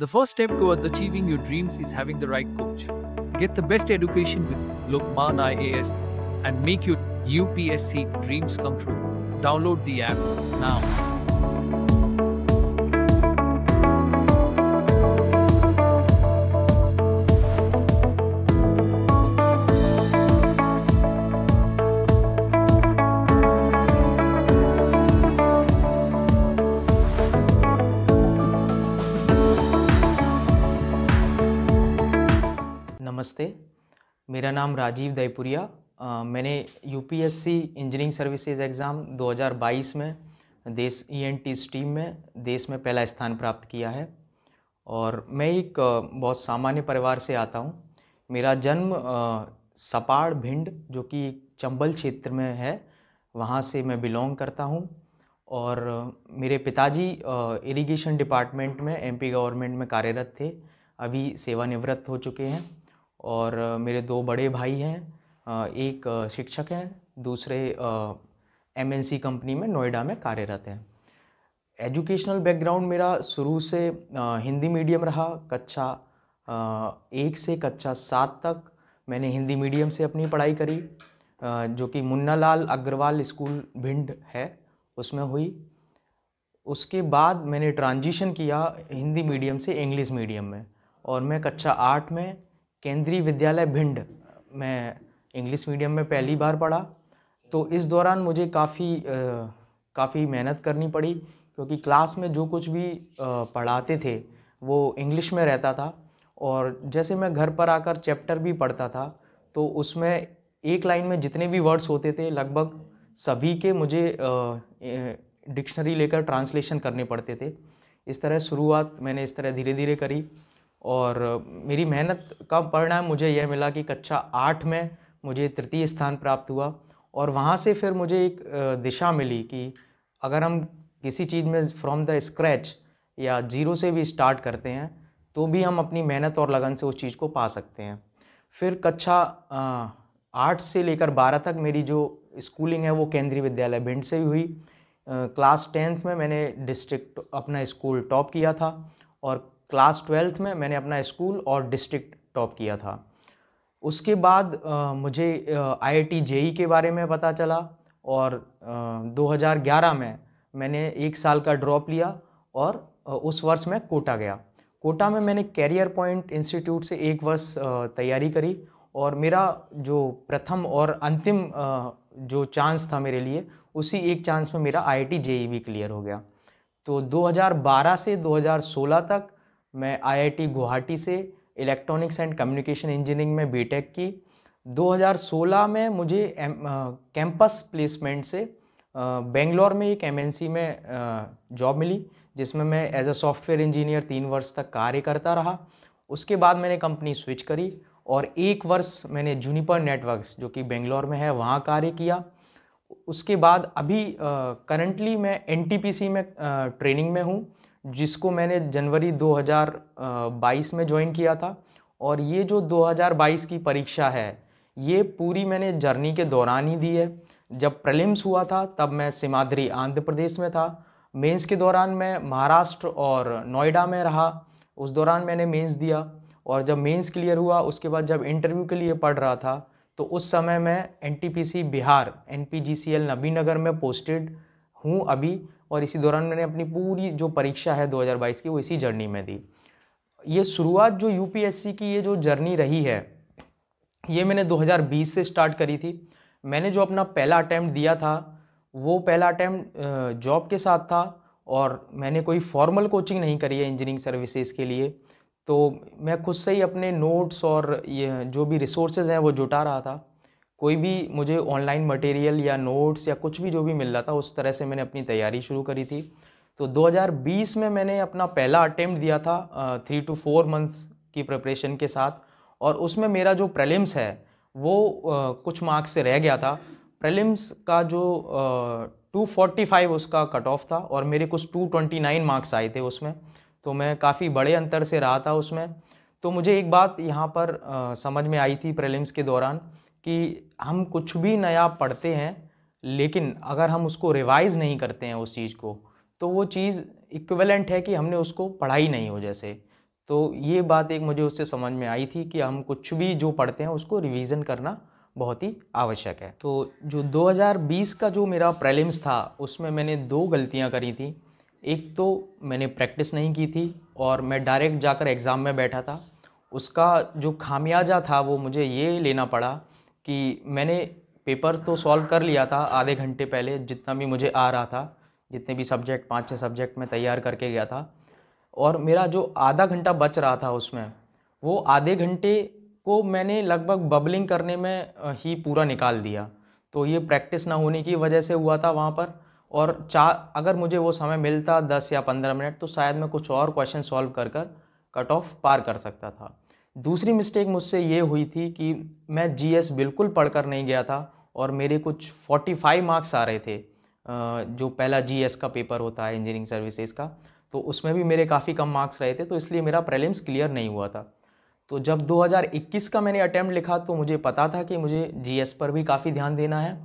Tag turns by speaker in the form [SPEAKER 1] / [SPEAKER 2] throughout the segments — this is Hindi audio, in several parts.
[SPEAKER 1] The first step towards achieving your dreams is having the right coach. Get the best education with Lokman IAS and make your UPSC dreams come true. Download the app now.
[SPEAKER 2] नमस्ते, मेरा नाम राजीव दयपुरिया। मैंने यूपीएससी इंजीनियरिंग सर्विसेज एग्ज़ाम 2022 में देश ईएनटी स्ट्रीम में देश में पहला स्थान प्राप्त किया है। और मैं एक बहुत सामान्य परिवार से आता हूँ। मेरा जन्म सपाड़ भिंड जो कि चंबल क्षेत्र में है, वहाँ से मैं बिलोंग करता हूँ। और मेरे पिताजी इरिगेशन डिपार्टमेंट में एमपी गवर्नमेंट में कार्यरत थे, अभी सेवानिवृत्त हो चुके हैं। और मेरे दो बड़े भाई हैं, एक शिक्षक हैं, दूसरे एमएनसी कंपनी में नोएडा में कार्यरत हैं। एजुकेशनल बैकग्राउंड मेरा शुरू से हिंदी मीडियम रहा। कक्षा 1 से कक्षा 7 तक मैंने हिंदी मीडियम से अपनी पढ़ाई करी, जो कि मुन्नालाल अग्रवाल स्कूल भिंड है, उसमें हुई। उसके बाद मैंने ट्रांजिशन किया हिंदी मीडियम से इंग्लिश मीडियम में, और मैं कक्षा 8 में केंद्रीय विद्यालय भिंड में इंग्लिश मीडियम में पहली बार पढ़ा। तो इस दौरान मुझे काफ़ी मेहनत करनी पड़ी, क्योंकि क्लास में जो कुछ भी पढ़ाते थे वो इंग्लिश में रहता था। और जैसे मैं घर पर आकर चैप्टर भी पढ़ता था, तो उसमें एक लाइन में जितने भी वर्ड्स होते थे लगभग सभी के मुझे डिक्शनरी लेकर ट्रांसलेशन करने पड़ते थे। इस तरह शुरुआत मैंने इस तरह धीरे धीरे करी, और मेरी मेहनत का परिणाम मुझे यह मिला कि कक्षा 8 में मुझे तृतीय स्थान प्राप्त हुआ। और वहाँ से फिर मुझे एक दिशा मिली कि अगर हम किसी चीज़ में फ्रॉम द स्क्रैच या जीरो से भी स्टार्ट करते हैं तो भी हम अपनी मेहनत और लगन से उस चीज़ को पा सकते हैं। फिर कक्षा 8 से लेकर 12 तक मेरी जो स्कूलिंग है वो केंद्रीय विद्यालय भिंड से ही हुई। क्लास 10th में मैंने डिस्ट्रिक्ट अपना स्कूल टॉप किया था, और क्लास 12th में मैंने अपना स्कूल और डिस्ट्रिक्ट टॉप किया था। उसके बाद मुझे आईआईटी जेई के बारे में पता चला, और 2011 में मैंने 1 साल का ड्रॉप लिया, और उस वर्ष मैं कोटा गया। कोटा में मैंने कैरियर पॉइंट इंस्टीट्यूट से 1 वर्ष तैयारी करी, और मेरा जो प्रथम और अंतिम जो चांस था मेरे लिए, उसी एक चांस में मेरा आईआईटी जेई भी क्लियर हो गया। तो 2012 से 2016 तक मैं आईआईटी गुवाहाटी से इलेक्ट्रॉनिक्स एंड कम्युनिकेशन इंजीनियरिंग में बीटेक की। 2016 में मुझे कैंपस प्लेसमेंट से बेंगलोर में एक एमएनसी में जॉब मिली, जिसमें मैं एज अ सॉफ्टवेयर इंजीनियर 3 वर्ष तक कार्य करता रहा। उसके बाद मैंने कंपनी स्विच करी, और 1 वर्ष मैंने जूनिपर नेटवर्क्स जो कि बेंगलोर में है वहाँ कार्य किया। उसके बाद अभी करंटली मैं एनटीपीसी में ट्रेनिंग में हूँ, जिसको मैंने जनवरी 2022 में ज्वाइन किया था। और ये जो 2022 की परीक्षा है, ये पूरी मैंने जर्नी के दौरान ही दी है। जब प्रीलिम्स हुआ था तब मैं सिमाद्री आंध्र प्रदेश में था। मेंस के दौरान मैं महाराष्ट्र और नोएडा में रहा, उस दौरान मैंने मेंस दिया। और जब मेंस क्लियर हुआ उसके बाद जब इंटरव्यू के लिए पढ़ रहा था, तो उस समय मैं एनटीपीसी बिहार एनपीजीसीएल नबीनगर में पोस्टेड हूँ अभी। और इसी दौरान मैंने अपनी पूरी जो परीक्षा है 2022 की वो इसी जर्नी में दी। ये शुरुआत जो यूपीएससी की ये जो जर्नी रही है, ये मैंने 2020 से स्टार्ट करी थी। मैंने जो अपना पहला अटैम्प्ट दिया था वो पहला अटैम्प्ट जॉब के साथ था, और मैंने कोई फॉर्मल कोचिंग नहीं करी है इंजीनियरिंग सर्विसेज के लिए। तो मैं खुद से ही अपने नोट्स और ये जो भी रिसोर्सेज हैं वो जुटा रहा था। कोई भी मुझे ऑनलाइन मटेरियल या नोट्स या कुछ भी जो भी मिल रहा था, उस तरह से मैंने अपनी तैयारी शुरू करी थी। तो 2020 में मैंने अपना पहला अटेम्प्ट दिया था 3 to 4 मंथ्स की प्रिपरेशन के साथ, और उसमें मेरा जो प्रीलिम्स है वो कुछ मार्क्स से रह गया था। प्रीलिम्स का जो 245 उसका कट ऑफ था, और मेरे कुछ 229 मार्क्स आए थे उसमें। तो मैं काफ़ी बड़े अंतर से रहा था उसमें। तो मुझे एक बात यहाँ पर समझ में आई थी प्रीलिम्स के दौरान, कि हम कुछ भी नया पढ़ते हैं, लेकिन अगर हम उसको रिवाइज़ नहीं करते हैं उस चीज़ को, तो वो चीज़ इक्विवेलेंट है कि हमने उसको पढ़ा ही नहीं हो जैसे। तो ये बात एक मुझे उससे समझ में आई थी कि हम कुछ भी जो पढ़ते हैं उसको रिवीजन करना बहुत ही आवश्यक है। तो जो 2020 का जो मेरा प्रीलिम्स था उसमें मैंने 2 गलतियां करी थी। एक तो मैंने प्रैक्टिस नहीं की थी और मैं डायरेक्ट जाकर एग्ज़ाम में बैठा था। उसका जो खामियाजा था वो मुझे ये लेना पड़ा कि मैंने पेपर तो सॉल्व कर लिया था आधे घंटे पहले, जितना भी मुझे आ रहा था, जितने भी सब्जेक्ट 5-6 सब्जेक्ट में तैयार करके गया था, और मेरा जो आधा घंटा बच रहा था उसमें, वो आधे घंटे को मैंने लगभग बबलिंग करने में ही पूरा निकाल दिया। तो ये प्रैक्टिस ना होने की वजह से हुआ था वहाँ पर। और अगर मुझे वो समय मिलता 10 या 15 मिनट, तो शायद मैं कुछ और क्वेश्चन सॉल्व कर कर कट ऑफ पार कर सकता था। दूसरी मिस्टेक मुझसे ये हुई थी कि मैं जीएस बिल्कुल पढ़कर नहीं गया था और मेरे कुछ 45 मार्क्स आ रहे थे। जो पहला जीएस का पेपर होता है इंजीनियरिंग सर्विसेज का, तो उसमें भी मेरे काफ़ी कम मार्क्स रहे थे, तो इसलिए मेरा प्रीलिम्स क्लियर नहीं हुआ था। तो जब 2021 का मैंने अटैम्प्ट लिखा तो मुझे पता था कि मुझे जीएस पर भी काफ़ी ध्यान देना है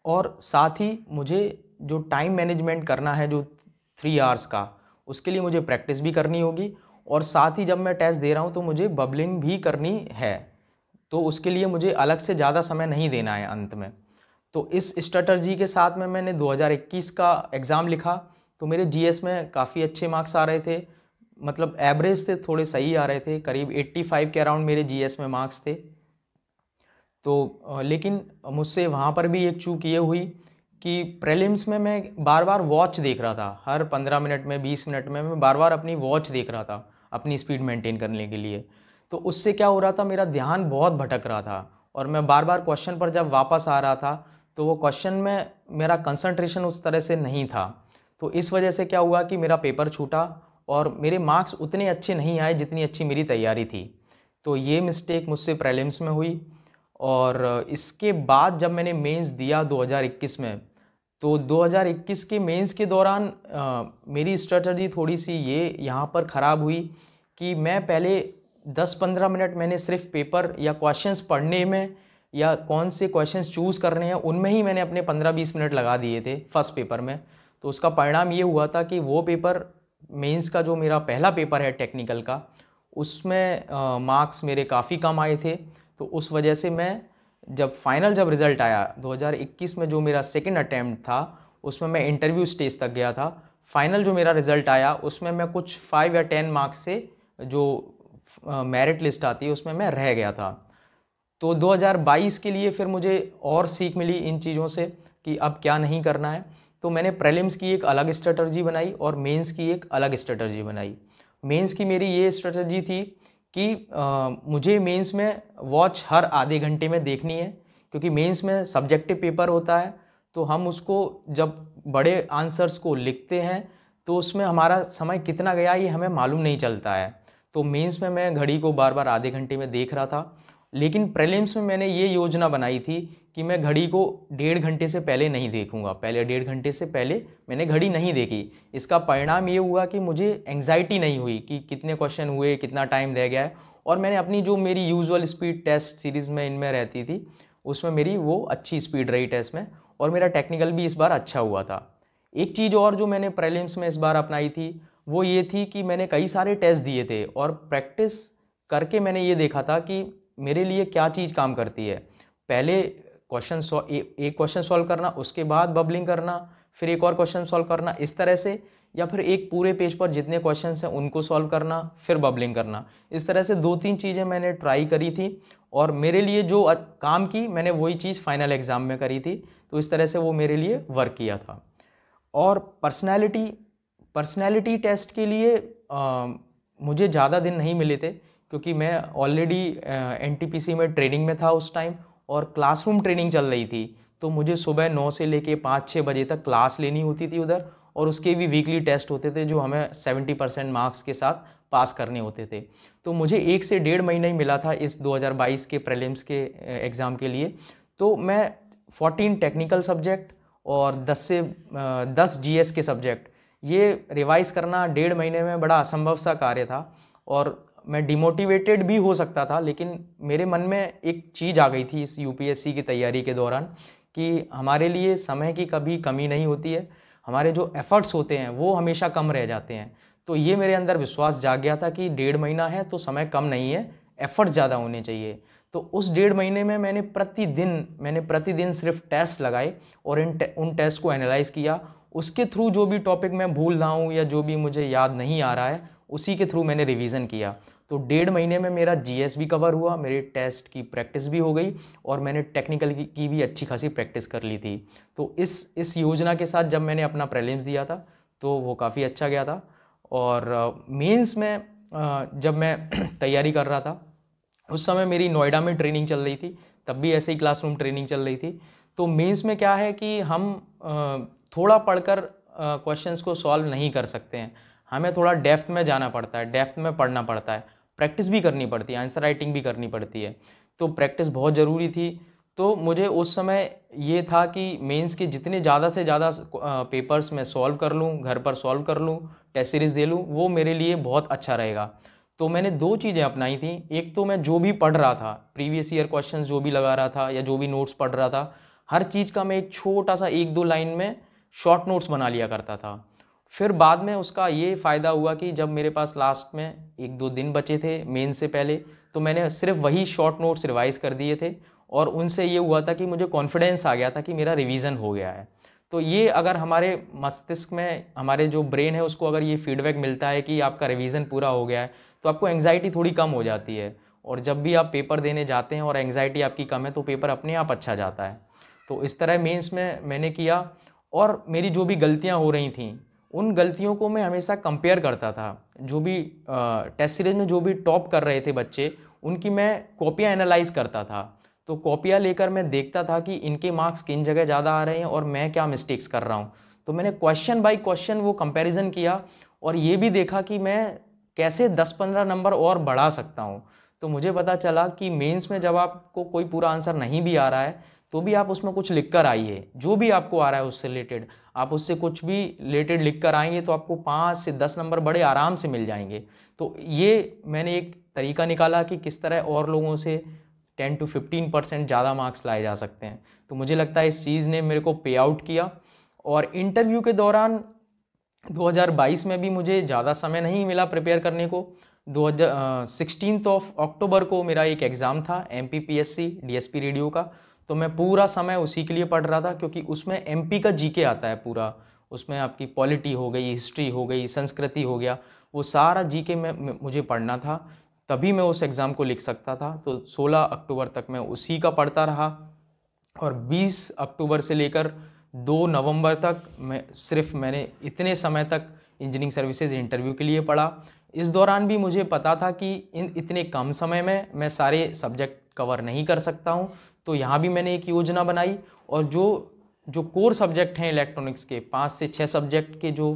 [SPEAKER 2] और साथ ही मुझे जो टाइम मैनेजमेंट करना है जो 3 आवर्स का, उसके लिए मुझे प्रैक्टिस भी करनी होगी और साथ ही जब मैं टेस्ट दे रहा हूँ तो मुझे बबलिंग भी करनी है। तो उसके लिए मुझे अलग से ज़्यादा समय नहीं देना है अंत में। तो इस स्ट्रेटजी के साथ में मैंने 2021 का एग्ज़ाम लिखा तो मेरे जीएस में काफ़ी अच्छे मार्क्स आ रहे थे, मतलब एवरेज से थोड़े सही आ रहे थे, करीब 85 के अराउंड मेरे जीएस में मार्क्स थे। तो लेकिन मुझसे वहाँ पर भी एक चूक ये हुई कि प्रीलिम्स में मैं बार बार वॉच देख रहा था। हर 15 मिनट में 20 मिनट में मैं बार बार अपनी वॉच देख रहा था अपनी स्पीड मेंटेन करने के लिए। तो उससे क्या हो रहा था, मेरा ध्यान बहुत भटक रहा था और मैं बार बार क्वेश्चन पर जब वापस आ रहा था तो वो क्वेश्चन में मेरा कंसंट्रेशन उस तरह से नहीं था। तो इस वजह से क्या हुआ कि मेरा पेपर छूटा और मेरे मार्क्स उतने अच्छे नहीं आए जितनी अच्छी मेरी तैयारी थी। तो ये मिस्टेक मुझसे प्रीलिम्स में हुई। और इसके बाद जब मैंने मेंस दिया 2021 में, तो 2021 के मेंस के दौरान मेरी स्ट्रेटजी थोड़ी सी ये यहाँ पर ख़राब हुई कि मैं पहले 10-15 मिनट मैंने सिर्फ पेपर या क्वेश्चंस पढ़ने में या कौन से क्वेश्चंस चूज़ करने हैं उनमें ही मैंने अपने 15-20 मिनट लगा दिए थे फर्स्ट पेपर में। तो उसका परिणाम ये हुआ था कि वो पेपर, मेंस का जो मेरा पहला पेपर है टेक्निकल का, उसमें मार्क्स मेरे काफ़ी कम आए थे। तो उस वजह से मैं जब रिज़ल्ट आया 2021 में, जो मेरा सेकंड अटैम्प्ट था, उसमें मैं इंटरव्यू स्टेज तक गया था। फाइनल जो मेरा रिज़ल्ट आया उसमें मैं कुछ 5 या 10 मार्क्स से जो मेरिट लिस्ट आती है उसमें मैं रह गया था। तो 2022 के लिए फिर मुझे और सीख मिली इन चीज़ों से कि अब क्या नहीं करना है। तो मैंने प्रीलिम्स की एक अलग स्ट्रेटजी बनाई और मेंस की एक अलग स्ट्रेटजी बनाई। मेंस की मेरी ये स्ट्रेटजी थी कि मुझे मेंस में वॉच हर आधे घंटे में देखनी है, क्योंकि मेंस में सब्जेक्टिव पेपर होता है। तो हम उसको जब बड़े आंसर्स को लिखते हैं तो उसमें हमारा समय कितना गया ये हमें मालूम नहीं चलता है। तो मेंस में मैं घड़ी को बार बार आधे घंटे में देख रहा था, लेकिन प्रीलिम्स में मैंने ये योजना बनाई थी कि मैं घड़ी को 1.5 घंटे से पहले नहीं देखूंगा। पहले 1.5 घंटे से पहले मैंने घड़ी नहीं देखी। इसका परिणाम ये हुआ कि मुझे एंग्जाइटी नहीं हुई कि कितने क्वेश्चन हुए, कितना टाइम रह गया है, और मैंने अपनी जो मेरी यूजुअल स्पीड टेस्ट सीरीज़ में इनमें रहती थी उसमें मेरी वो अच्छी स्पीड रही टेस्ट में, और मेरा टेक्निकल भी इस बार अच्छा हुआ था। एक चीज़ और जो मैंने प्रीलिम्स में इस बार अपनाई थी वो ये थी कि मैंने कई सारे टेस्ट दिए थे और प्रैक्टिस करके मैंने ये देखा था कि मेरे लिए क्या चीज़ काम करती है। पहले एक क्वेश्चन सॉल्व करना, उसके बाद बबलिंग करना, फिर एक और क्वेश्चन सॉल्व करना, इस तरह से, या फिर एक पूरे पेज पर जितने क्वेश्चन हैं उनको सॉल्व करना, फिर बबलिंग करना। इस तरह से 2-3 चीज़ें मैंने ट्राई करी थी और मेरे लिए जो काम की मैंने वही चीज़ फाइनल एग्ज़ाम में करी थी। तो इस तरह से वो मेरे लिए वर्क किया था। और पर्सनैलिटी टेस्ट के लिए मुझे ज़्यादा दिन नहीं मिले थे, क्योंकि मैं ऑलरेडी एनटीपीसी में ट्रेनिंग में था उस टाइम और क्लासरूम ट्रेनिंग चल रही थी। तो मुझे सुबह 9 से लेके 5-6 बजे तक क्लास लेनी होती थी उधर, और उसके भी वीकली टेस्ट होते थे जो हमें 70% मार्क्स के साथ पास करने होते थे। तो मुझे 1 से 1.5 महीना ही मिला था इस 2022 के प्रीलिम्स के एग्ज़ाम के लिए। तो मैं 14 टेक्निकल सब्जेक्ट और 10 जीएस के सब्जेक्ट ये रिवाइज़ करना 1.5 महीने में बड़ा असंभव सा कार्य था, और मैं डिमोटिवेटेड भी हो सकता था। लेकिन मेरे मन में एक चीज़ आ गई थी इस यूपीएससी की तैयारी के दौरान कि हमारे लिए समय की कभी कमी नहीं होती है, हमारे जो एफर्ट्स होते हैं वो हमेशा कम रह जाते हैं। तो ये मेरे अंदर विश्वास जाग गया था कि 1.5 महीना है तो समय कम नहीं है, एफर्ट ज़्यादा होने चाहिए। तो उस 1.5 महीने में मैंने प्रतिदिन सिर्फ टेस्ट लगाए और उन टेस्ट को एनालाइज किया। उसके थ्रू जो भी टॉपिक मैं भूल रहा हूँ या जो भी मुझे याद नहीं आ रहा है, उसी के थ्रू मैंने रिवीजन किया। तो 1.5 महीने में मेरा जीएस भी कवर हुआ, मेरे टेस्ट की प्रैक्टिस भी हो गई और मैंने टेक्निकल की भी अच्छी खासी प्रैक्टिस कर ली थी। तो इस योजना के साथ जब मैंने अपना प्रीलिम्स दिया था तो वो काफ़ी अच्छा गया था। और मेंस में जब मैं तैयारी कर रहा था, उस समय मेरी नोएडा में ट्रेनिंग चल रही थी, तब भी ऐसे ही क्लासरूम ट्रेनिंग चल रही थी। तो मेंस में क्या है कि हम थोड़ा पढ़कर क्वेश्चंस को सॉल्व नहीं कर सकते हैं, हमें थोड़ा डेप्थ में जाना पड़ता है, डेप्थ में पढ़ना पड़ता है, प्रैक्टिस भी करनी पड़ती है, आंसर राइटिंग भी करनी पड़ती है। तो प्रैक्टिस बहुत ज़रूरी थी। तो मुझे उस समय ये था कि मेंस के जितने ज़्यादा से ज़्यादा पेपर्स मैं सॉल्व कर लूँ, घर पर सॉल्व कर लूँ, टेस्ट सीरीज़ दे लूँ, वो मेरे लिए बहुत अच्छा रहेगा। तो मैंने 2 चीज़ें अपनाई थी। एक तो मैं जो भी पढ़ रहा था, प्रीवियस ईयर क्वेश्चंस जो भी लगा रहा था या जो भी नोट्स पढ़ रहा था, हर चीज़ का मैं एक छोटा सा 1-2 लाइन में शॉर्ट नोट्स बना लिया करता था। फिर बाद में उसका ये फ़ायदा हुआ कि जब मेरे पास लास्ट में 1-2 दिन बचे थे मेन से पहले, तो मैंने सिर्फ वही शॉर्ट नोट्स रिवाइज़ कर दिए थे और उनसे ये हुआ था कि मुझे कॉन्फिडेंस आ गया था कि मेरा रिवीजन हो गया है। तो ये अगर हमारे मस्तिष्क में, हमारे जो ब्रेन है उसको अगर ये फीडबैक मिलता है कि आपका रिवीजन पूरा हो गया है, तो आपको एंग्जाइटी थोड़ी कम हो जाती है। और जब भी आप पेपर देने जाते हैं और एंग्जाइटी आपकी कम है तो पेपर अपने आप अच्छा जाता है। तो इस तरह मेंस में मैंने किया और मेरी जो भी गलतियां हो रही थीं, उन गलतियों को मैं हमेशा कंपेयर करता था। जो भी टेस्ट सीरीज में जो भी टॉप कर रहे थे बच्चे, उनकी मैं कॉपियाँ एनालाइज करता था। तो कॉपियाँ लेकर मैं देखता था कि इनके मार्क्स किन जगह ज़्यादा आ रहे हैं और मैं क्या मिस्टेक्स कर रहा हूँ। तो मैंने क्वेश्चन बाय क्वेश्चन वो कंपैरिजन किया और ये भी देखा कि मैं कैसे 10-15 नंबर और बढ़ा सकता हूँ। तो मुझे पता चला कि मेंस में जब आपको कोई पूरा आंसर नहीं भी आ रहा है तो भी आप उसमें कुछ लिख कर आइए, जो भी आपको आ रहा है उससे रिलेटेड, आप उससे कुछ भी रिलेटेड लिख कर आएंगे तो आपको 5 से 10 नंबर बड़े आराम से मिल जाएंगे। तो ये मैंने एक तरीका निकाला कि किस तरह और लोगों से 10 to 15% ज़्यादा मार्क्स लाए जा सकते हैं। तो मुझे लगता है इस चीज़ ने मेरे को पे आउट किया। और इंटरव्यू के दौरान 2022 में भी मुझे ज़्यादा समय नहीं मिला प्रिपेयर करने को। 16 अक्टूबर को मेरा एक एग्ज़ाम था MPPSC DSP रेडियो का, तो मैं पूरा समय उसी के लिए पढ़ रहा था क्योंकि उसमें MP का GK आता है पूरा। उसमें आपकी पॉलिटी हो गई, हिस्ट्री हो गई, संस्कृति हो गया, वो सारा GK में मुझे पढ़ना था, तभी मैं उस एग्ज़ाम को लिख सकता था। तो 16 अक्टूबर तक मैं उसी का पढ़ता रहा और 20 अक्टूबर से लेकर 2 नवंबर तक मैंने इतने समय तक इंजीनियरिंग सर्विसेज इंटरव्यू के लिए पढ़ा। इस दौरान भी मुझे पता था कि इतने कम समय में मैं सारे सब्जेक्ट कवर नहीं कर सकता हूं, तो यहाँ भी मैंने एक योजना बनाई और जो कोर सब्जेक्ट हैं इलेक्ट्रॉनिक्स के 5 से 6 सब्जेक्ट के जो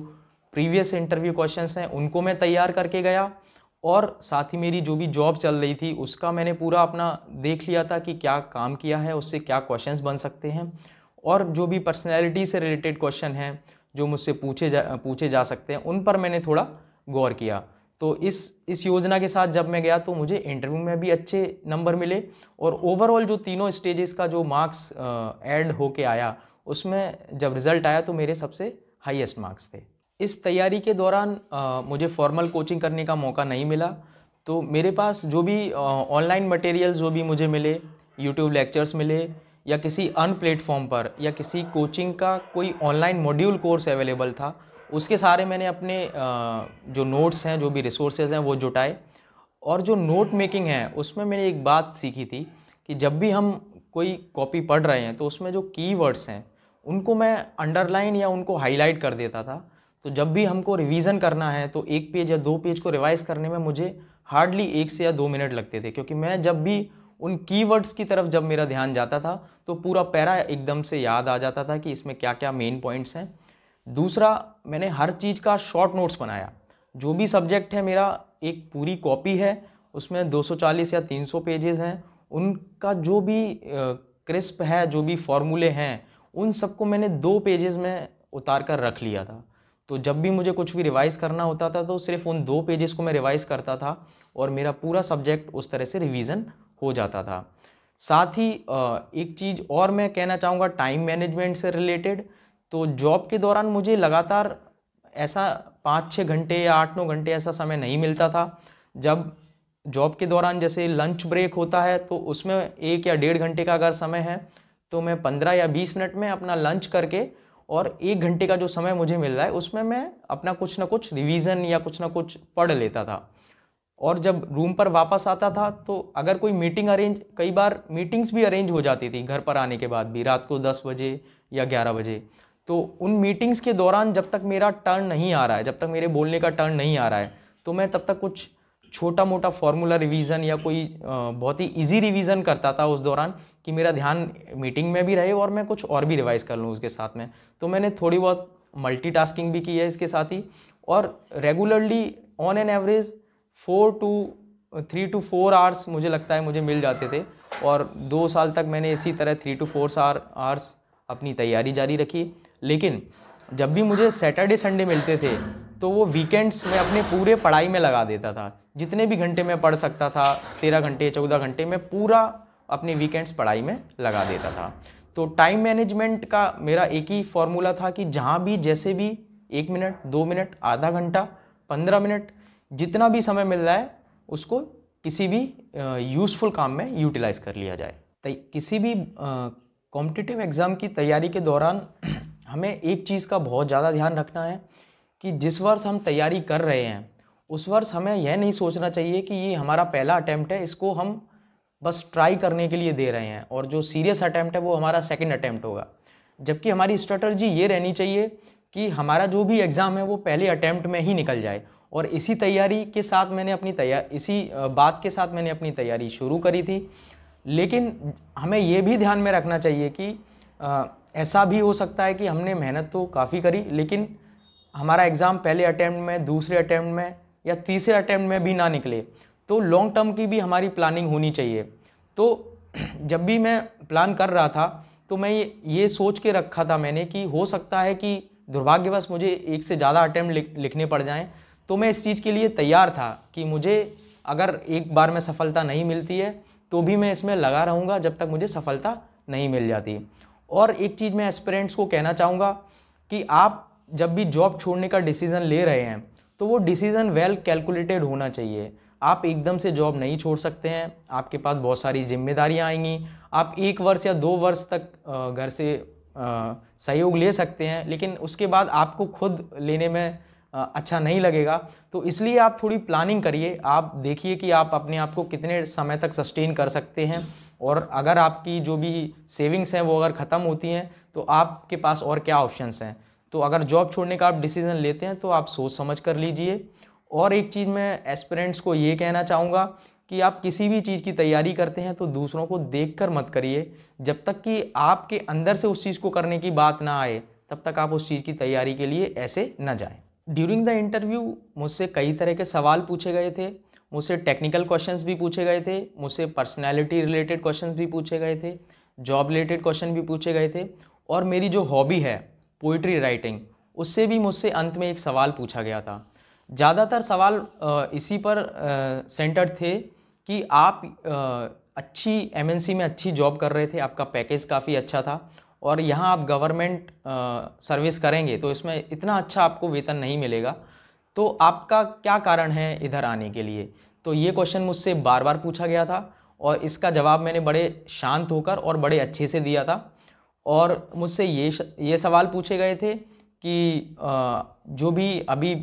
[SPEAKER 2] प्रीवियस इंटरव्यू क्वेश्चंस हैं उनको मैं तैयार करके गया। और साथ ही मेरी जो भी जॉब चल रही थी उसका मैंने पूरा अपना देख लिया था कि क्या काम किया है, उससे क्या क्वेश्चंस बन सकते हैं, और जो भी पर्सनैलिटी से रिलेटेड क्वेश्चन हैं जो मुझसे पूछे जा सकते हैं उन पर मैंने थोड़ा गौर किया। तो इस योजना के साथ जब मैं गया तो मुझे इंटरव्यू में भी अच्छे नंबर मिले और ओवरऑल जो तीनों स्टेजेस का जो मार्क्स ऐड होके आया उसमें जब रिज़ल्ट आया तो मेरे सबसे हाईएस्ट मार्क्स थे। इस तैयारी के दौरान मुझे फॉर्मल कोचिंग करने का मौका नहीं मिला, तो मेरे पास जो भी ऑनलाइन मटेरियल्स जो भी मुझे मिले, यूट्यूब लेक्चर्स मिले या किसी अन्य प्लेटफॉर्म पर या किसी कोचिंग का कोई ऑनलाइन मॉड्यूल कोर्स अवेलेबल था, उसके सारे मैंने अपने जो नोट्स हैं, जो भी रिसोर्सेज हैं वो जुटाए। और जो नोट मेकिंग है उसमें मैंने एक बात सीखी थी कि जब भी हम कोई कॉपी पढ़ रहे हैं तो उसमें जो कीवर्ड्स हैं उनको मैं अंडरलाइन या उनको हाईलाइट कर देता था। तो जब भी हमको रिवीजन करना है तो 1 पेज या 2 पेज को रिवाइज करने में मुझे हार्डली 1 से या 2 मिनट लगते थे, क्योंकि मैं जब भी उन कीवर्ड्स की तरफ जब मेरा ध्यान जाता था तो पूरा पैरा एकदम से याद आ जाता था कि इसमें क्या क्या मेन पॉइंट्स हैं। दूसरा, मैंने हर चीज़ का शॉर्ट नोट्स बनाया। जो भी सब्जेक्ट है मेरा एक पूरी कॉपी है, उसमें 240 या 300 पेजेस हैं, उनका जो भी क्रिस्प है, जो भी फॉर्मूले हैं, उन सबको मैंने 2 पेजेस में उतार कर रख लिया था। तो जब भी मुझे कुछ भी रिवाइज़ करना होता था तो सिर्फ उन 2 पेजेस को मैं रिवाइज़ करता था और मेरा पूरा सब्जेक्ट उस तरह से रिवीजन हो जाता था। साथ ही एक चीज़ और मैं कहना चाहूँगा टाइम मैनेजमेंट से रिलेटेड। तो जॉब के दौरान मुझे लगातार ऐसा 5-6 घंटे या 8-9 घंटे ऐसा समय नहीं मिलता था। जब जॉब के दौरान जैसे लंच ब्रेक होता है तो उसमें 1 या 1.5 घंटे का अगर समय है तो मैं 15 या 20 मिनट में अपना लंच करके और 1 घंटे का जो समय मुझे मिल रहा है उसमें मैं अपना कुछ ना कुछ रिवीजन या कुछ ना कुछ पढ़ लेता था। और जब रूम पर वापस आता था तो अगर कोई मीटिंग अरेंज, कई बार मीटिंग्स भी अरेंज हो जाती थी घर पर आने के बाद भी, रात को 10 बजे या 11 बजे। तो उन मीटिंग्स के दौरान जब तक मेरा टर्न नहीं आ रहा है, जब तक मेरे बोलने का टर्न नहीं आ रहा है, तो मैं तब तक कुछ छोटा मोटा फॉर्मूला रिवीजन या कोई बहुत ही इजी रिवीजन करता था उस दौरान, कि मेरा ध्यान मीटिंग में भी रहे और मैं कुछ और भी रिवाइज कर लूँ उसके साथ में। तो मैंने थोड़ी बहुत मल्टीटास्किंग भी की है इसके साथ ही। और regularly on an average 3 to 4 hours मुझे लगता है मुझे मिल जाते थे। और 2 साल तक मैंने इसी तरह 3 to 4 आवर्स अपनी तैयारी जारी रखी। लेकिन जब भी मुझे सैटरडे संडे मिलते थे तो वो वीकेंड्स में अपने पूरे पढ़ाई में लगा देता था। जितने भी घंटे मैं पढ़ सकता था, 13 घंटे 14 घंटे, मैं पूरा अपने वीकेंड्स पढ़ाई में लगा देता था। तो टाइम मैनेजमेंट का मेरा एक ही फॉर्मूला था कि जहाँ भी जैसे भी 1 मिनट, 2 मिनट, आधा घंटा, 15 मिनट, जितना भी समय मिल रहा है उसको किसी भी यूज़फुल काम में यूटिलाइज कर लिया जाए। किसी भी कॉम्पिटिटिव एग्ज़ाम की तैयारी के दौरान हमें एक चीज़ का बहुत ज़्यादा ध्यान रखना है कि जिस वर्ष हम तैयारी कर रहे हैं उस वर्ष हमें यह नहीं सोचना चाहिए कि ये हमारा पहला अटैम्प्ट है, इसको हम बस ट्राई करने के लिए दे रहे हैं, और जो सीरियस अटैम्प्ट है वो हमारा सेकंड अटैम्प्ट होगा। जबकि हमारी स्ट्रेटजी ये रहनी चाहिए कि हमारा जो भी एग्ज़ाम है वो पहले अटैम्प्ट में ही निकल जाए। और इसी तैयारी के साथ मैंने इसी बात के साथ मैंने अपनी तैयारी शुरू करी थी। लेकिन हमें ये भी ध्यान में रखना चाहिए कि ऐसा भी हो सकता है कि हमने मेहनत तो काफ़ी करी लेकिन हमारा एग्ज़ाम पहले अटैम्प्ट में, दूसरे अटैम्प्ट में या तीसरे अटैम्प्ट में भी ना निकले। तो लॉन्ग टर्म की भी हमारी प्लानिंग होनी चाहिए। तो जब भी मैं प्लान कर रहा था तो मैं ये सोच के रखा था मैंने कि हो सकता है कि दुर्भाग्यवश मुझे एक से ज़्यादा अटैम्प्ट लिखने पड़ जाएं। तो मैं इस चीज़ के लिए तैयार था कि मुझे अगर एक बार में सफलता नहीं मिलती है तो भी मैं इसमें लगा रहूँगा जब तक मुझे सफलता नहीं मिल जाती। और एक चीज़ मैं एस्पिरेंट्स को कहना चाहूँगा कि आप जब भी जॉब छोड़ने का डिसीज़न ले रहे हैं तो वो डिसीज़न वेल कैलकुलेटेड होना चाहिए। आप एकदम से जॉब नहीं छोड़ सकते हैं, आपके पास बहुत सारी जिम्मेदारियां आएंगी। आप 1 वर्ष या 2 वर्ष तक घर से सहयोग ले सकते हैं लेकिन उसके बाद आपको खुद लेने में अच्छा नहीं लगेगा। तो इसलिए आप थोड़ी प्लानिंग करिए, आप देखिए कि आप अपने आप को कितने समय तक सस्टेन कर सकते हैं, और अगर आपकी जो भी सेविंग्स हैं वो अगर ख़त्म होती हैं तो आपके पास और क्या ऑप्शंस हैं। तो अगर जॉब छोड़ने का आप डिसीज़न लेते हैं तो आप सोच समझ कर लीजिए। और एक चीज़ मैं एस्पिरेंट्स को ये कहना चाहूँगा कि आप किसी भी चीज़ की तैयारी करते हैं तो दूसरों को देखकर मत करिए। जब तक कि आपके अंदर से उस चीज़ को करने की बात ना आए तब तक आप उस चीज़ की तैयारी के लिए ऐसे न जाएं। ड्यूरिंग द इंटरव्यू मुझसे कई तरह के सवाल पूछे गए थे, मुझसे टेक्निकल क्वेश्चंस भी पूछे गए थे, मुझसे पर्सनैलिटी रिलेटेड क्वेश्चंस भी पूछे गए थे, जॉब रिलेटेड क्वेश्चन भी पूछे गए थे, और मेरी जो हॉबी है पोइट्री राइटिंग उससे भी मुझसे अंत में एक सवाल पूछा गया था। ज़्यादातर सवाल इसी पर सेंटर्ड थे कि आप अच्छी एमएनसी में अच्छी जॉब कर रहे थे, आपका पैकेज काफ़ी अच्छा था और यहाँ आप गवर्नमेंट सर्विस करेंगे तो इसमें इतना अच्छा आपको वेतन नहीं मिलेगा, तो आपका क्या कारण है इधर आने के लिए। तो ये क्वेश्चन मुझसे बार बार पूछा गया था और इसका जवाब मैंने बड़े शांत होकर और बड़े अच्छे से दिया था। और मुझसे ये सवाल पूछे गए थे कि जो भी अभी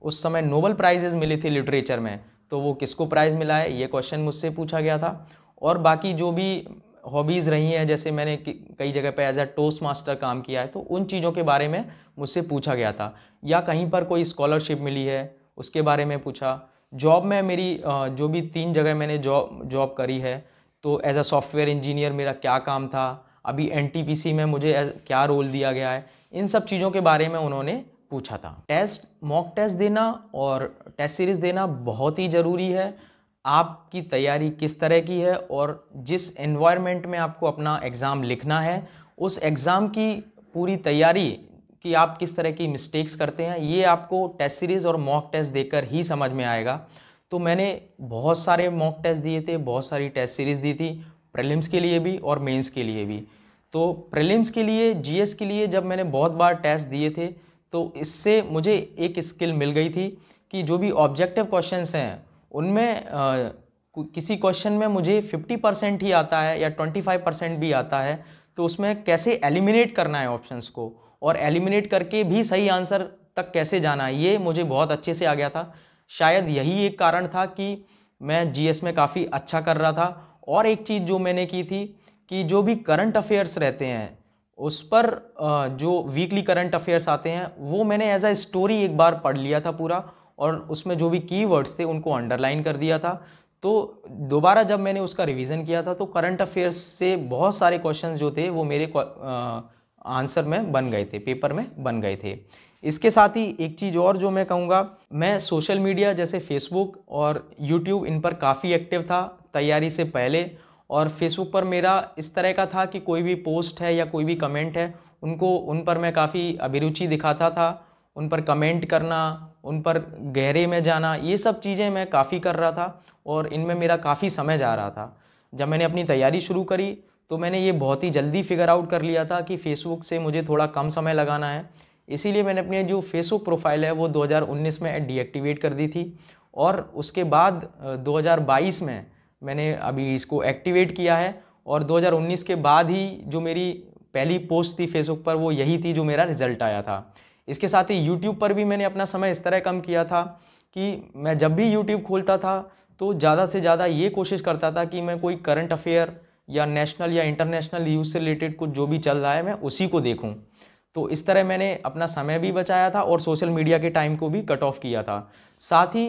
[SPEAKER 2] उस समय नोबेल प्राइजेज़ मिले थे लिटरेचर में तो वो किसको प्राइज़ मिला है, ये क्वेश्चन मुझसे पूछा गया था। और बाकी जो भी हॉबीज़ रही हैं, जैसे मैंने कई जगह पे एज अ टोस्ट मास्टर काम किया है तो उन चीज़ों के बारे में मुझसे पूछा गया था, या कहीं पर कोई स्कॉलरशिप मिली है उसके बारे में पूछा। जॉब में मेरी जो भी 3 जगह मैंने जॉब करी है तो एज अ सॉफ्टवेयर इंजीनियर मेरा क्या काम था, अभी एनटीपीसी में मुझे क्या रोल दिया गया है, इन सब चीज़ों के बारे में उन्होंने पूछा था। मॉक टेस्ट देना और टेस्ट सीरीज़ देना बहुत ही ज़रूरी है। आपकी तैयारी किस तरह की है और जिस एनवायरनमेंट में आपको अपना एग्ज़ाम लिखना है उस एग्ज़ाम की पूरी तैयारी कि आप किस तरह की मिस्टेक्स करते हैं, ये आपको टेस्ट सीरीज़ और मॉक टेस्ट देकर ही समझ में आएगा। तो मैंने बहुत सारे मॉक टेस्ट दिए थे, बहुत सारी टेस्ट सीरीज़ दी थी, प्रीलिम्स के लिए भी और मेंस के लिए भी। तो प्रीलिम्स के लिए जीएस के लिए जब मैंने बहुत बार टेस्ट दिए थे तो इससे मुझे एक स्किल मिल गई थी कि जो भी ऑब्जेक्टिव क्वेश्चंस हैं उनमें किसी क्वेश्चन में मुझे 50% ही आता है या 25% भी आता है, तो उसमें कैसे एलिमिनेट करना है ऑप्शंस को, और एलिमिनेट करके भी सही आंसर तक कैसे जाना है, ये मुझे बहुत अच्छे से आ गया था। शायद यही एक कारण था कि मैं जीएस में काफ़ी अच्छा कर रहा था। और एक चीज़ जो मैंने की थी कि जो भी करंट अफेयर्स रहते हैं उस पर जो वीकली करंट अफेयर्स आते हैं वो मैंने एज अ स्टोरी एक बार पढ़ लिया था पूरा, और उसमें जो भी कीवर्ड्स थे उनको अंडरलाइन कर दिया था। तो दोबारा जब मैंने उसका रिवीजन किया था तो करंट अफेयर्स से बहुत सारे क्वेश्चंस जो थे वो मेरे आंसर में बन गए थे, पेपर में बन गए थे। इसके साथ ही एक चीज़ और जो मैं कहूँगा, मैं सोशल मीडिया जैसे फेसबुक और यूट्यूब इन पर काफ़ी एक्टिव था तैयारी से पहले। और फेसबुक पर मेरा इस तरह का था कि कोई भी पोस्ट है या कोई भी कमेंट है उन पर मैं काफ़ी अभिरुचि दिखाता था, उन पर कमेंट करना, उन पर गहरे में जाना, ये सब चीज़ें मैं काफ़ी कर रहा था और इनमें मेरा काफ़ी समय जा रहा था। जब मैंने अपनी तैयारी शुरू करी तो मैंने ये बहुत ही जल्दी फिगर आउट कर लिया था कि फेसबुक से मुझे थोड़ा कम समय लगाना है, इसीलिए मैंने अपनी जो फेसबुक प्रोफाइल है वो 2019 में डीएक्टिवेट कर दी थी। और उसके बाद 2022 में मैंने अभी इसको एक्टिवेट किया है, और 2019 के बाद ही जो मेरी पहली पोस्ट थी फेसबुक पर वो यही थी जो मेरा रिजल्ट आया था। इसके साथ ही यूट्यूब पर भी मैंने अपना समय इस तरह कम किया था कि मैं जब भी यूट्यूब खोलता था तो ज़्यादा से ज़्यादा ये कोशिश करता था कि मैं कोई करंट अफेयर या नेशनल या इंटरनेशनल न्यूज़ से रिलेटेड कुछ जो भी चल रहा है मैं उसी को देखूं। तो इस तरह मैंने अपना समय भी बचाया था और सोशल मीडिया के टाइम को भी कट ऑफ किया था। साथ ही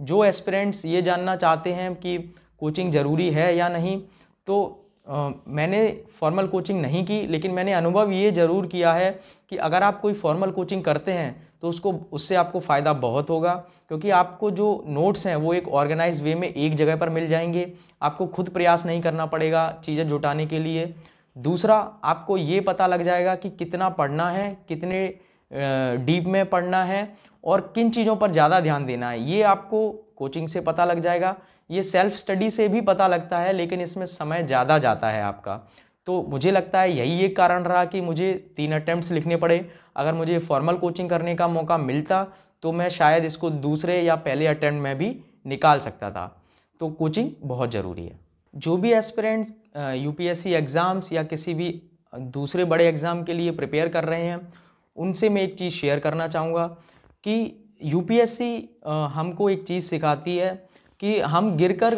[SPEAKER 2] जो एस्पिरेंट्स ये जानना चाहते हैं कि कोचिंग ज़रूरी है या नहीं, तो मैंने फॉर्मल कोचिंग नहीं की, लेकिन मैंने अनुभव ये ज़रूर किया है कि अगर आप कोई फॉर्मल कोचिंग करते हैं तो उससे आपको फ़ायदा बहुत होगा, क्योंकि आपको जो नोट्स हैं वो एक ऑर्गेनाइज वे में एक जगह पर मिल जाएंगे, आपको खुद प्रयास नहीं करना पड़ेगा चीज़ें जुटाने के लिए। दूसरा, आपको ये पता लग जाएगा कि कितना पढ़ना है, कितने डीप में पढ़ना है और किन चीज़ों पर ज़्यादा ध्यान देना है, ये आपको कोचिंग से पता लग जाएगा। ये सेल्फ स्टडी से भी पता लगता है, लेकिन इसमें समय ज़्यादा जाता है आपका। तो मुझे लगता है यही एक कारण रहा कि मुझे 3 अटेम्प्ट्स लिखने पड़े। अगर मुझे फॉर्मल कोचिंग करने का मौका मिलता तो मैं शायद इसको दूसरे या पहले अटेम्प्ट में भी निकाल सकता था। तो कोचिंग बहुत ज़रूरी है। जो भी एस्पिरेंट्स यूपीएससी एग्ज़ाम्स या किसी भी दूसरे बड़े एग्ज़ाम के लिए प्रिपेयर कर रहे हैं, उनसे मैं एक चीज़ शेयर करना चाहूँगा कि यूपीएससी हमको एक चीज़ सिखाती है कि हम गिरकर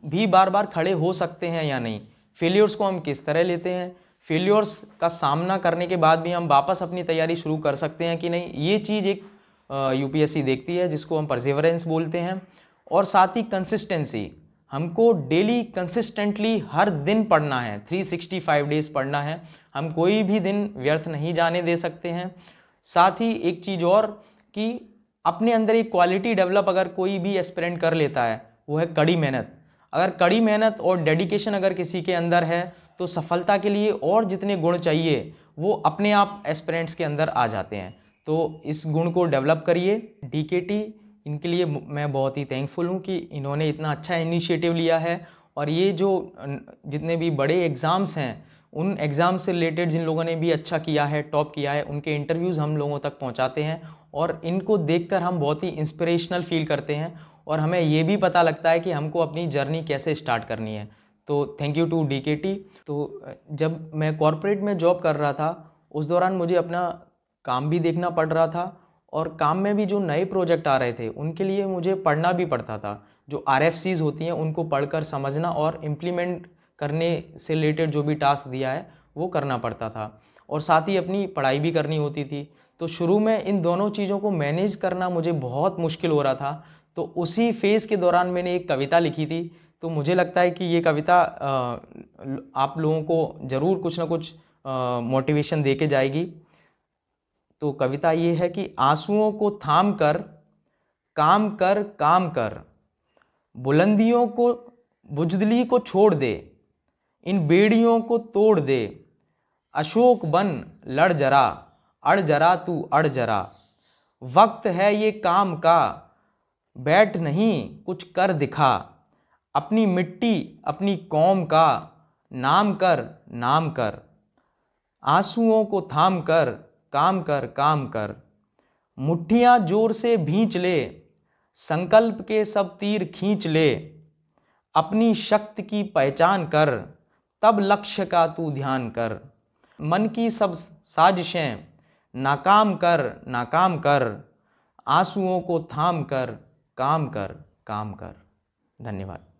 [SPEAKER 2] भी बार बार खड़े हो सकते हैं या नहीं, फेलियर्स को हम किस तरह लेते हैं, फेलियर्स का सामना करने के बाद भी हम वापस अपनी तैयारी शुरू कर सकते हैं कि नहीं, ये चीज़ एक यूपीएससी देखती है, जिसको हम परसिवरेंस बोलते हैं। और साथ ही कंसिस्टेंसी, हमको डेली कंसिस्टेंटली हर दिन पढ़ना है, 365 डेज पढ़ना है, हम कोई भी दिन व्यर्थ नहीं जाने दे सकते हैं। साथ ही एक चीज़ और कि अपने अंदर एक क्वालिटी डेवलप अगर कोई भी एस्पिरेंट कर लेता है वो है कड़ी मेहनत। अगर कड़ी मेहनत और डेडिकेशन अगर किसी के अंदर है तो सफलता के लिए और जितने गुण चाहिए वो अपने आप एस्पिरेंट्स के अंदर आ जाते हैं। तो इस गुण को डेवलप करिए। डीकेटी, इनके लिए मैं बहुत ही थैंकफुल हूँ कि इन्होंने इतना अच्छा इनिशिएटिव लिया है, और ये जो जितने भी बड़े एग्ज़ाम्स हैं उन एग्ज़ाम से रिलेटेड जिन लोगों ने भी अच्छा किया है, टॉप किया है, उनके इंटरव्यूज़ हम लोगों तक पहुंचाते हैं, और इनको देखकर हम बहुत ही इंस्पिरेशनल फील करते हैं और हमें ये भी पता लगता है कि हमको अपनी जर्नी कैसे स्टार्ट करनी है। तो थैंक यू टू डीकेटी। तो जब मैं कॉर्पोरेट में जॉब कर रहा था उस दौरान मुझे अपना काम भी देखना पड़ रहा था, और काम में भी जो नए प्रोजेक्ट आ रहे थे उनके लिए मुझे पढ़ना भी पड़ता था। जो RFCs होती हैं उनको पढ़कर समझना और इम्प्लीमेंट करने से रिलेटेड जो भी टास्क दिया है वो करना पड़ता था, और साथ ही अपनी पढ़ाई भी करनी होती थी। तो शुरू में इन दोनों चीज़ों को मैनेज करना मुझे बहुत मुश्किल हो रहा था। तो उसी फेज़ के दौरान मैंने एक कविता लिखी थी, तो मुझे लगता है कि ये कविता आप लोगों को ज़रूर कुछ ना कुछ मोटिवेशन दे के जाएगी। तो कविता ये है कि आंसुओं को थाम कर काम कर, काम कर, बुलंदियों को बुजदली को छोड़ दे, इन बेड़ियों को तोड़ दे, अशोक बन लड़ जरा, अड़ जरा तू अड़ जरा, वक्त है ये काम का, बैठ नहीं कुछ कर दिखा, अपनी मिट्टी अपनी कौम का, नाम कर नाम कर, आंसुओं को थाम कर काम कर काम कर। मुट्ठियाँ जोर से भींच ले, संकल्प के सब तीर खींच ले। अपनी शक्ति की पहचान कर, तब लक्ष्य का तू ध्यान कर। मन की सब साजिशें नाकाम कर नाकाम कर। आंसुओं को थाम कर काम कर काम कर। धन्यवाद।